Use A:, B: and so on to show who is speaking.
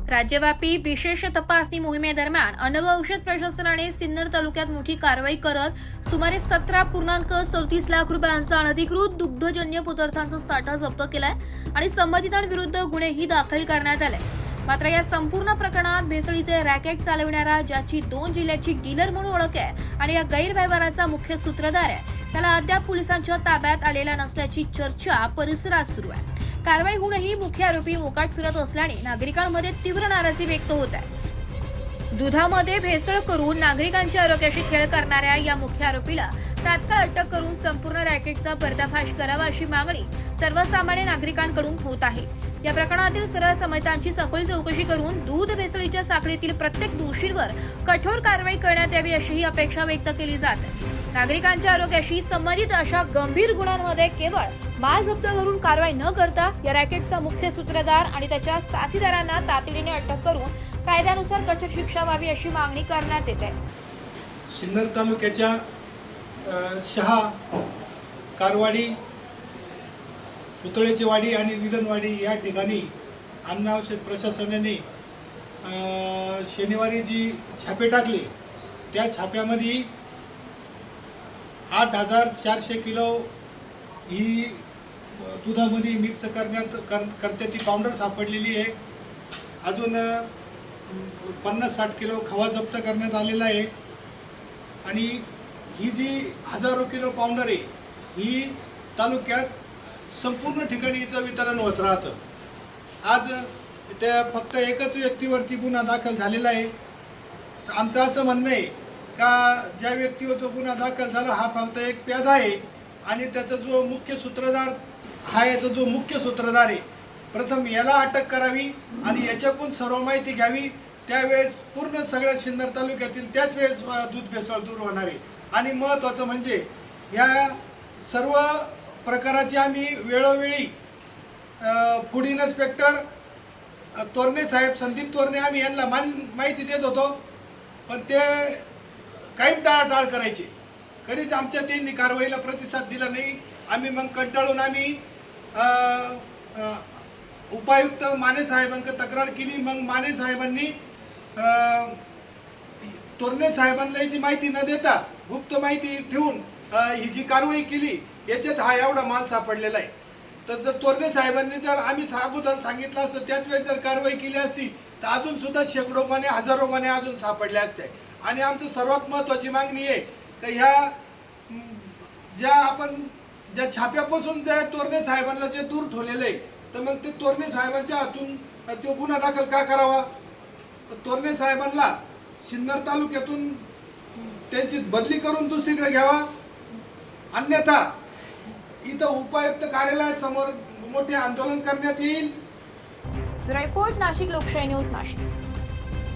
A: राज्यव्यापी विशेष तपासणी मोहिमेदरम्यान अनव औषध प्रशासनाने सिन्नर तालुक्यात मोठी कारवाई करत सुमारे 17.37 लाख रुपयांचा अनधिकृत दुग्धजन्य पदार्थांचा साठा जप्त केलाय आणि संबंधितांविरुद्ध गुन्हेही दाखल करण्यात आले। मात्र या संपूर्ण प्रकरणात भेसळीचे रॅकेट चालविणारा, ज्याची 2 जिल्ह्याची डीलर म्हणून ओळख आहे आणि या गैरव्यवहाराचा मुख्य सूत्रधार आहे, त्याला अद्याप पोलिसांच्या ताब्यात आलेला नसल्याची चर्चा परिसरात सुरू आहे। कारवाई होऊनही मुख्य आरोपी मोकाट फिरत असल्याने नागरिकांमध्ये तीव्र नाराजी व्यक्त होत आहे। दुधामध्ये भेसळ करून नागरिकांच्या आरोग्याशी खेळ करणाऱ्या या मुख्य आरोपीला तात्काळ अटक करून संपूर्ण रॅकेटचा पर्दाफाश करावा अशी मागणी सर्वसामान्य नागरिकांकडून होत आहे। या प्रकरणातील सर्व संबंधितांची सखोल चौकशी करून दूध भेसळीच्या साखळीतील प्रत्येक दोषींवर कठोर कारवाई करण्यात यावी अशीही अपेक्षा व्यक्त केली जाते। नागरिकांच्या आरोग्याशी संबंधित अशा गंभीर गुन्ह्यांमध्ये केवळ माल जप्त करून कारवाई न करता या रॅकेटचा मुख्य सूत्रधार आणि त्याच्या साथीदारांना तातडीने अटक करून कायद्यानुसार कठोर शिक्षा व्हावी अशी मागणी करण्यात येते।
B: सिन्नर तालुक्याच्या शहा, कारवाडी, पुतळेची वाडी आणि विगनवाडी या ठिकाणी अन्न औषध प्रशासनाने शनिवारी जी छापे टाकले त्या छाप्यामध्ये 8,400 किलो ही दुधामध्ये मिक्स करण्यात ती पावडर सापडलेली आहे। अजून 50-60 किलो खवा जप्त करण्यात आलेला आहे आणि ही जी हजारो किलो पावडर आहे ही तालुक्यात संपूर्ण ठिकाणी हिचं वितरण होत राहतं। आज त्या फक्त एकच व्यक्तीवरती गुन्हा दाखल झालेला आहे। आमचं असं म्हणणं आहे का ज्या व्यक्तीवर जो गुन्हा दाखल झाला हा फक्त एक प्यादा आहे आणि त्याचा जो मुख्य सूत्रधार याचा जो मुख्य सूत्रधार आहे, प्रथम याला अटक करावी आणि याच्याकडून सर्व माहिती घ्यावी। त्यावेळेस पूर्ण सगळ्या सिन्नर तालुक्यातील त्याच वेळेस दूध भेसळ दूर होणार आहे। आणि महत्त्वाचं म्हणजे या सर्व प्रकाराची आम्ही वेळोवेळी फूड इन्स्पेक्टर तोरणे साहेब, संदीप तोरणे, आम्ही यांना माहिती देत होतो, पण ते कायम टाळाटाळ करायचे। कधीच आमच्या त्यांनी कारवाईला प्रतिसाद दिला नाही। आम्ही मग कंटाळून आम्ही उपायुक्त माने साहेबांकडे तक्रार केली। मग माने साहेबांनी तोरणे साहेबांना याची माहिती न देता गुप्त माहिती ठेवून ही जी कारवाई केली, याच्यात हा एवढा माल सापडलेला आहे। तर जर तोरणे साहेबांनी जर आम्ही अगोदर सांगितलं असतं, त्याच वेळेस जर कारवाई केली असती तर अजून सुद्धा शेकडो गोणे, हजारो गोणे अजून सापडले असते। आणि आमचं सर्वात महत्त्वाची मागणी आहे की ह्या ज्या छाप्यापासून त्या तोरणे साहेबांना जे दूर ठेवलेलं आहे, तर मग ते तोरणे साहेबांच्या हातून तो गुन्हा दाखल का करावा? तोरणे साहेबांना सिन्नर तालुक्यातून त्यांची बदली करून दुसरीकडे घ्यावा, अन्यथा इथं उपायुक्त कार्यालयासमोर मोठे आंदोलन करण्यात येईल।
A: रिपोर्ट नाशिक लोकशाही न्यूज नाशिक।